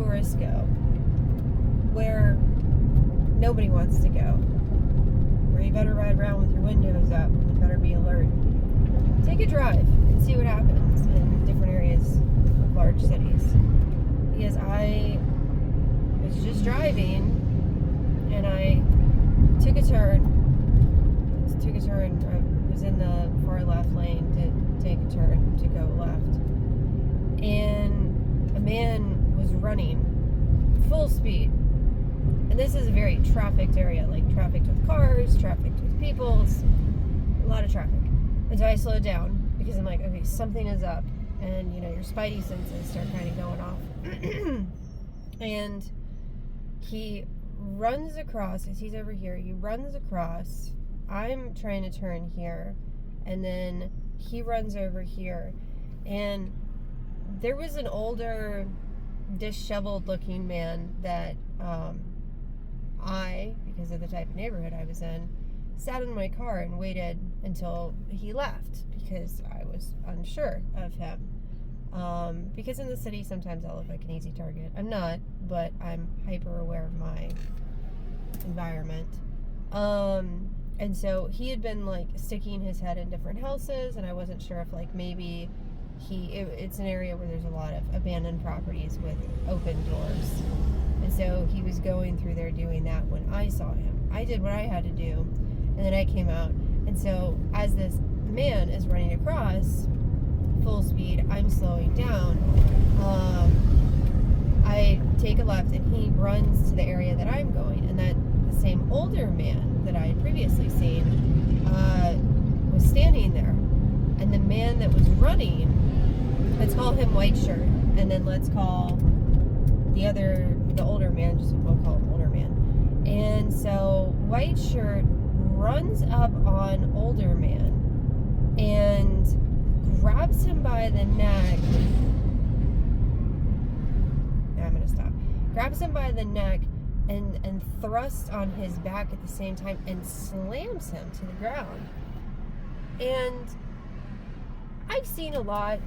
tourists go, where nobody wants to go, where you better ride around with your windows up and you better be alert. Take a drive and see what happens in different areas of large cities. Because I was just driving and I took a turn. I was in the far left lane to take a turn to go left. And a man was running full speed. And this is a very trafficked area, like trafficked with cars, trafficked with people, a lot of traffic. And so I slowed down because I'm like, okay, something is up. And, you know, your spidey senses start kind of going off. And he runs across, as he's over here, he runs across. I'm trying to turn here. And then he runs over here. And there was an older, disheveled looking man that I, because of the type of neighborhood I was in, sat in my car and waited until he left because I was unsure of him. Because in the city, sometimes I look like an easy target. I'm not, but I'm hyper aware of my environment. And so he had been like sticking his head in different houses, and I wasn't sure if like maybe it's an area where there's a lot of abandoned properties with open doors. And so he was going through there doing that when I saw him. I did what I had to do, and then I came out. And so as this man is running across full speed, I'm slowing down. I take a left and he runs to the area that I'm going, and that the same older man that I had previously seen was standing there. And the man that was running, let's call him White Shirt, and then let's call the older man, just we'll call him older man. And so White Shirt runs up on older man and grabs him by the neck. Now I'm gonna stop. Grabs him by the neck and thrusts on his back at the same time and slams him to the ground. And I've seen a lot,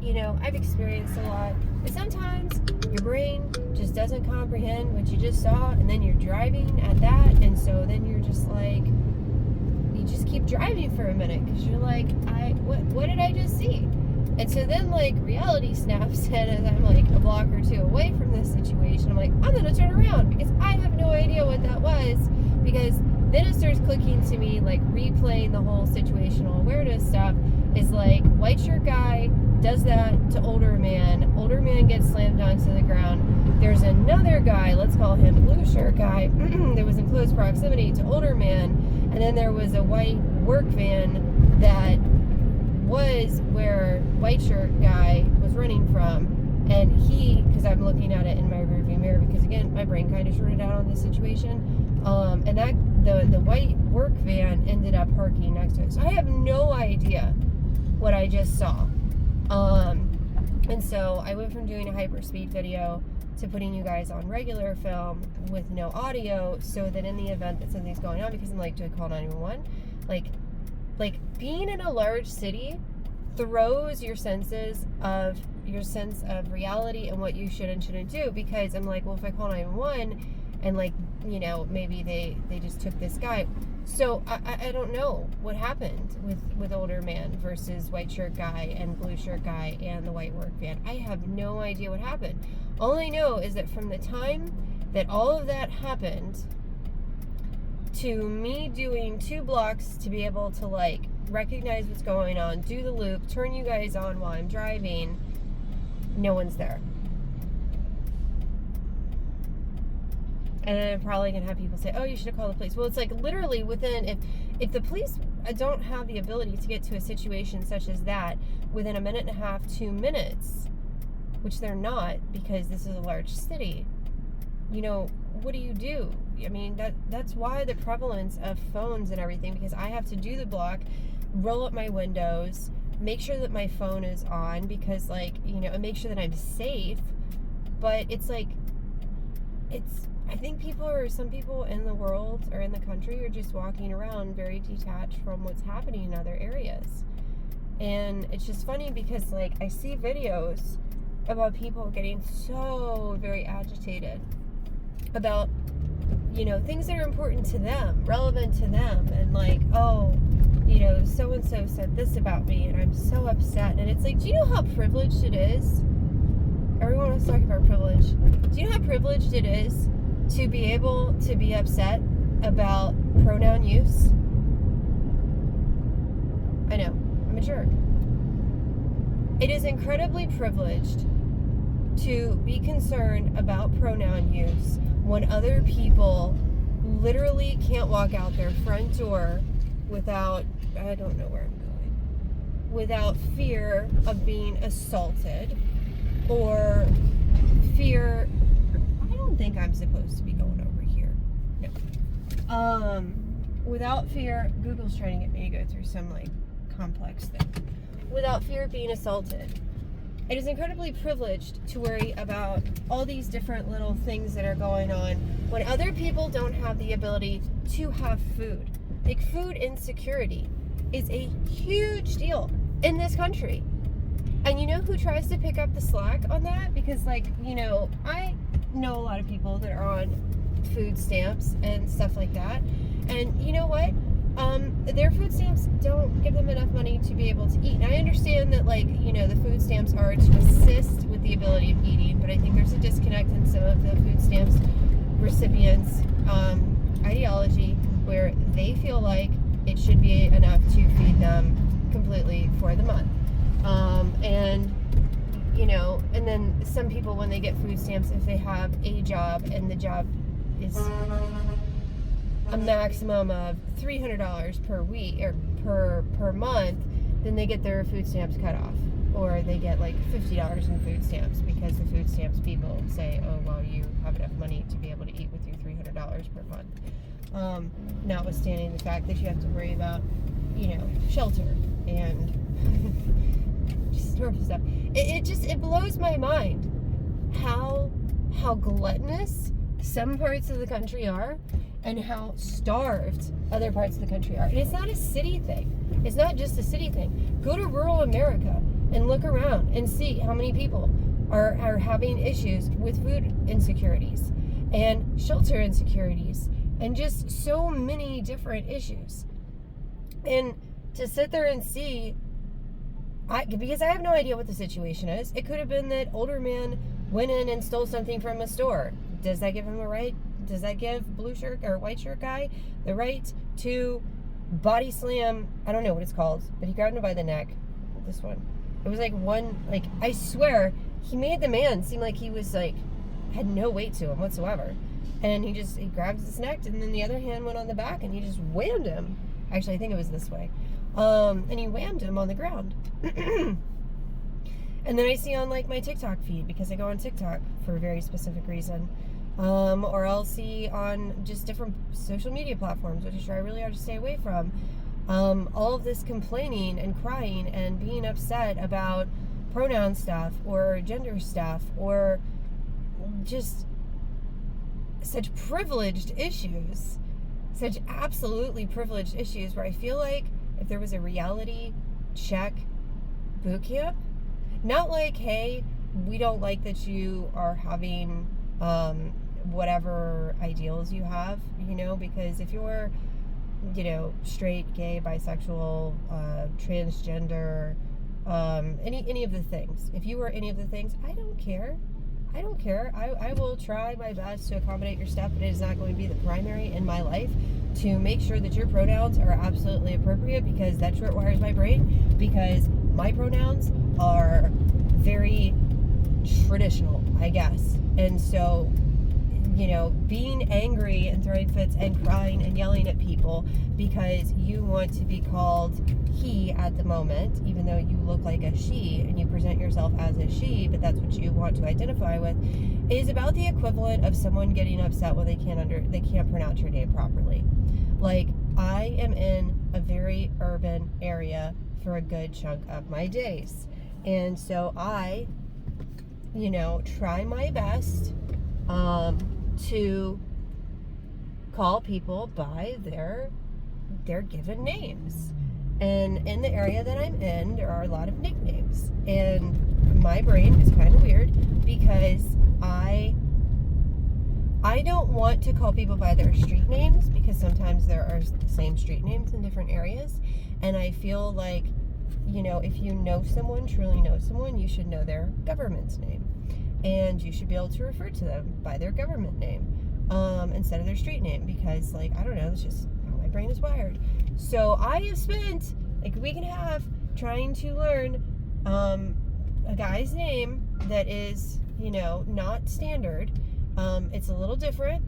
you know, I've experienced a lot, but sometimes your brain just doesn't comprehend what you just saw, and then you're driving at that, and so then you're just like, you just keep driving for a minute, because you're like, what did I just see? And so then, like, reality snaps in as I'm like a block or two away from this situation. I'm like, I'm gonna turn around, because I have no idea what that was, because then it starts clicking to me, like, replaying the whole situational awareness stuff, is like, White Shirt guy does that to older man gets slammed onto the ground. There's another guy, let's call him Blue Shirt guy, that was in close proximity to older man, and then there was a white work van that was where White Shirt guy was running from, and because I'm looking at it in my rearview mirror, because again, my brain kind of shorted out on this situation, and that the white work van ended up parking next to it. So I have no idea what I just saw. And so I went from doing a hyperspeed video to putting you guys on regular film with no audio, so that in the event that something's going on, because I'm like, do I call 911? Like being in a large city throws your sense of reality and what you should and shouldn't do, because I'm like, well, if I call 911 and, like, you know, maybe they just took this guy. So I don't know what happened with older man versus White Shirt guy and Blue Shirt guy and the white work van. I have no idea what happened. All I know is that from the time that all of that happened to me doing 2 blocks to be able to, like, recognize what's going on, do the loop, turn you guys on while I'm driving, no one's there. And then I'm probably going to have people say, oh, you should have called the police. Well, it's like literally within, if the police don't have the ability to get to a situation such as that within a minute and a half, 2 minutes, which they're not, because this is a large city, you know, what do? I mean, that's why the prevalence of phones and everything, because I have to do the block, roll up my windows, make sure that my phone is on, because, like, you know, and make sure that I'm safe. But it's like, I think some people in the world or in the country are just walking around very detached from what's happening in other areas. And it's just funny because, like, I see videos about people getting so very agitated about, you know, things that are important to them, relevant to them, and like, oh, you know, so-and-so said this about me, and I'm so upset. And it's like, do you know how privileged it is? Everyone was talking about privilege. Do you know how privileged it is to be able to be upset about pronoun use? I know, I'm a jerk. It is incredibly privileged to be concerned about pronoun use when other people literally can't walk out their front door without, I don't know where I'm going, without fear of being assaulted, or fear, I don't think I'm supposed to be going over here. No. Without fear, Google's trying to get me to go through some like complex thing. Without fear of being assaulted. It is incredibly privileged to worry about all these different little things that are going on when other people don't have the ability to have food. Like, food insecurity is a huge deal in this country. And you know who tries to pick up the slack on that? Because, like, you know, I know a lot of people that are on food stamps and stuff like that. And you know what? Their food stamps don't give them enough money to be able to eat. And I understand that, like, you know, the food stamps are to assist with the ability of eating, but I think there's a disconnect in some of the food stamps recipients' ideology, where they feel like it should be enough to feed them completely for the month. And, you know, and then some people, when they get food stamps, if they have a job and the job is a maximum of $300 per week or per month, then they get their food stamps cut off, or they get like $50 in food stamps because the food stamps people say, oh, well, you have enough money to be able to eat with your $300 per month. Notwithstanding the fact that you have to worry about, you know, shelter and just normal stuff. It blows my mind how gluttonous some parts of the country are, and how starved other parts of the country are. And it's not a city thing. It's not just a city thing. Go to rural America and look around and see how many people are having issues with food insecurities and shelter insecurities and just so many different issues. And to sit there and see, because I have no idea what the situation is. It could have been that older man went in and stole something from a store. Does that give him a right? Does that give blue shirt or white shirt guy the right to body slam? I don't know what it's called, but he grabbed him by the neck. This one. It was like one, like, I swear, he made the man seem like he was like, had no weight to him whatsoever. And he grabbed his neck, and then the other hand went on the back, and he just whammed him. Actually, I think it was this way. And he whammed him on the ground. And then I see on, like, my TikTok feed, because I go on TikTok for a very specific reason, or I'll see on just different social media platforms, which I try really hard to stay away from, all of this complaining and crying and being upset about pronoun stuff or gender stuff, or just such privileged issues, such absolutely privileged issues, where I feel like if there was a reality check boot camp, not like, hey, we don't like that you are having whatever ideals you have, you know, because if you're, you know, straight, gay, bisexual, transgender, any of the things, if you were any of the things, I don't care. I will try my best to accommodate your stuff, but it is not going to be the primary in my life to make sure that your pronouns are absolutely appropriate, because that's what wires my brain, because my pronouns are very traditional, I guess. And so, you know, being angry and throwing fits and crying and yelling at people because you want to be called he at the moment, even though you look like a she and you present yourself as a she, but that's what you want to identify with, is about the equivalent of someone getting upset when they can't pronounce your name properly. Like, I am in a very urban area for a good chunk of my days, and so I, you know, try my best to call people by their given names. And in the area that I'm in, there are a lot of nicknames. And my brain is kind of weird because I don't want to call people by their street names, because sometimes there are the same street names in different areas, and I feel like, you know, if you know someone, truly know someone, you should know their government's name, and you should be able to refer to them by their government name instead of their street name, because, like, I don't know, that's just how my brain is wired. So I have spent like a week and a half trying to learn a guy's name that is, you know, not standard. It's a little different,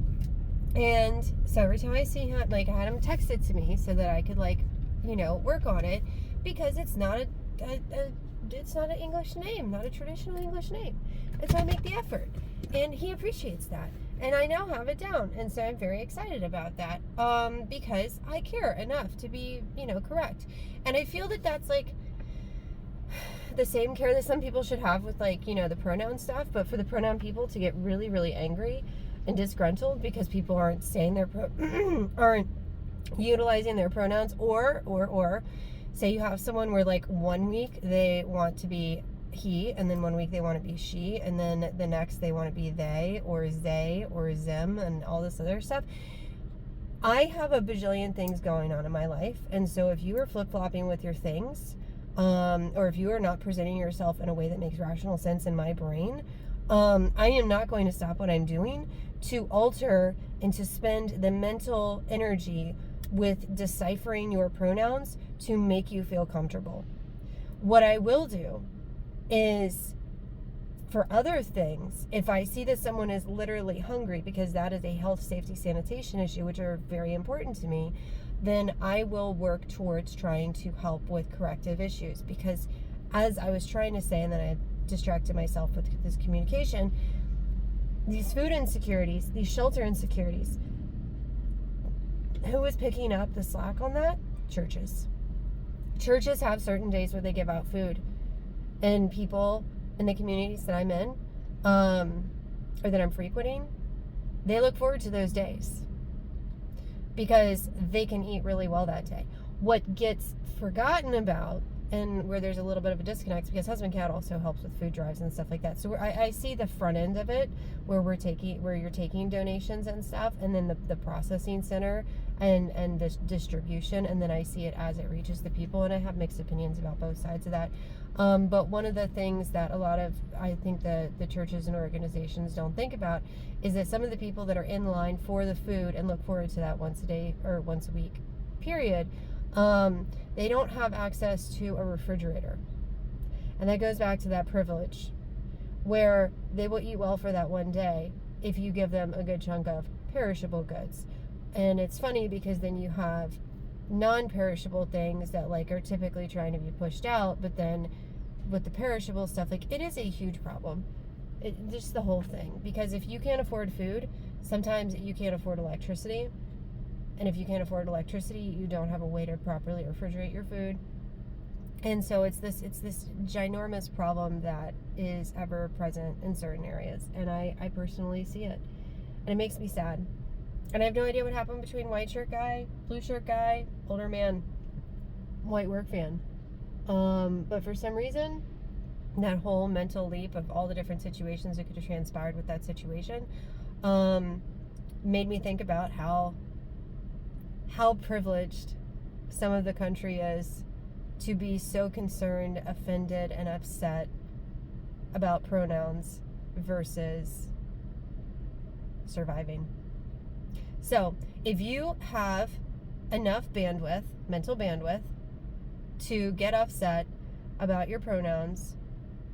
and so every time I see him, like, I had him text it to me so that I could, like, you know, work on it, because it's not it's not an English name, not a traditional English name, and so I make the effort, and he appreciates that, and I now have it down, and so I'm very excited about that, because I care enough to be, you know, correct, and I feel that that's, like, the same care that some people should have with, like, you know, the pronoun stuff, but for the pronoun people to get really, really angry and disgruntled because people aren't saying their aren't utilizing their pronouns, or say you have someone where, like, 1 week they want to be he, and then 1 week they want to be she, and then the next they want to be they or them and all this other stuff. I have a bajillion things going on in my life, and so if you are flip-flopping with your things, or if you are not presenting yourself in a way that makes rational sense in my brain, I am not going to stop what I'm doing to alter and to spend the mental energy with deciphering your pronouns to make you feel comfortable. What I will do is, for other things, if I see that someone is literally hungry, because that is a health, safety, sanitation issue, which are very important to me, then I will work towards trying to help with corrective issues. Because as I was trying to say, and then I distracted myself with this communication, these food insecurities, these shelter insecurities, who is picking up the slack on that? Churches. Churches have certain days where they give out food, and people in the communities that I'm in, or that I'm frequenting, they look forward to those days because they can eat really well that day. What gets forgotten about, and where there's a little bit of a disconnect, because Husband Cat also helps with food drives and stuff like that. So I see the front end of it, where you're taking donations and stuff, and then the processing center and the distribution, and then I see it as it reaches the people, and I have mixed opinions about both sides of that. But one of the things that a lot of, I think, the churches and organizations don't think about is that some of the people that are in line for the food and look forward to that once a day or once a week period, they don't have access to a refrigerator. And that goes back to that privilege, where they will eat well for that one day if you give them a good chunk of perishable goods. And it's funny because then you have non-perishable things that, like, are typically trying to be pushed out, but then with the perishable stuff, like, it is a huge problem. Just the whole thing, because if you can't afford food, sometimes you can't afford electricity, and if you can't afford electricity, you don't have a way to properly refrigerate your food, and so it's this ginormous problem that is ever present in certain areas, and I personally see it, and it makes me sad. And I have no idea what happened between white shirt guy, blue shirt guy, older man, white work fan. But for some reason, that whole mental leap of all the different situations that could have transpired with that situation, made me think about how privileged some of the country is to be so concerned, offended, and upset about pronouns versus surviving. So, if you have enough bandwidth, mental bandwidth, to get upset about your pronouns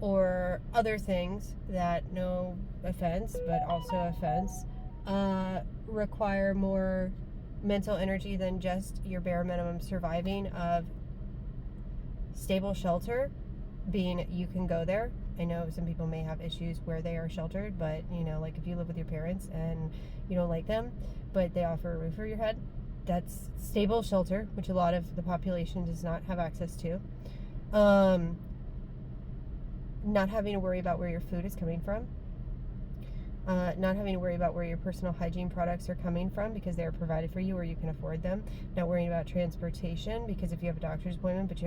or other things that, no offense, but also offense, require more mental energy than just your bare minimum surviving of stable shelter, being you can go there. I know some people may have issues where they are sheltered, but, you know, like if you live with your parents and you don't like them, but they offer a roof over your head, that's stable shelter, which a lot of the population does not have access to. Not having to worry about where your food is coming from. not having to worry about where your personal hygiene products are coming from because they're provided for you or you can afford them, not worrying about transportation because if you have a doctor's appointment but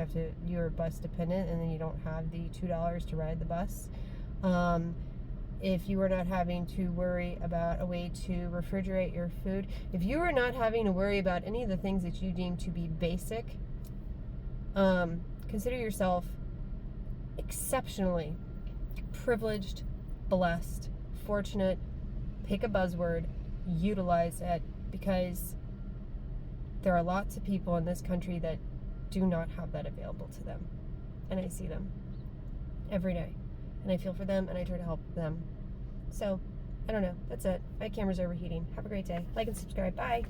you're bus dependent and then you don't have the $2 to ride the bus, if you are not having to worry about a way to refrigerate your food, if you are not having to worry about any of the things that you deem to be basic, consider yourself exceptionally privileged, blessed, fortunate. Pick a buzzword, utilize it, because there are lots of people in this country that do not have that available to them. And I see them every day. And I feel for them and I try to help them. So, I don't know. That's it. My camera's overheating. Have a great day. Like and subscribe. Bye.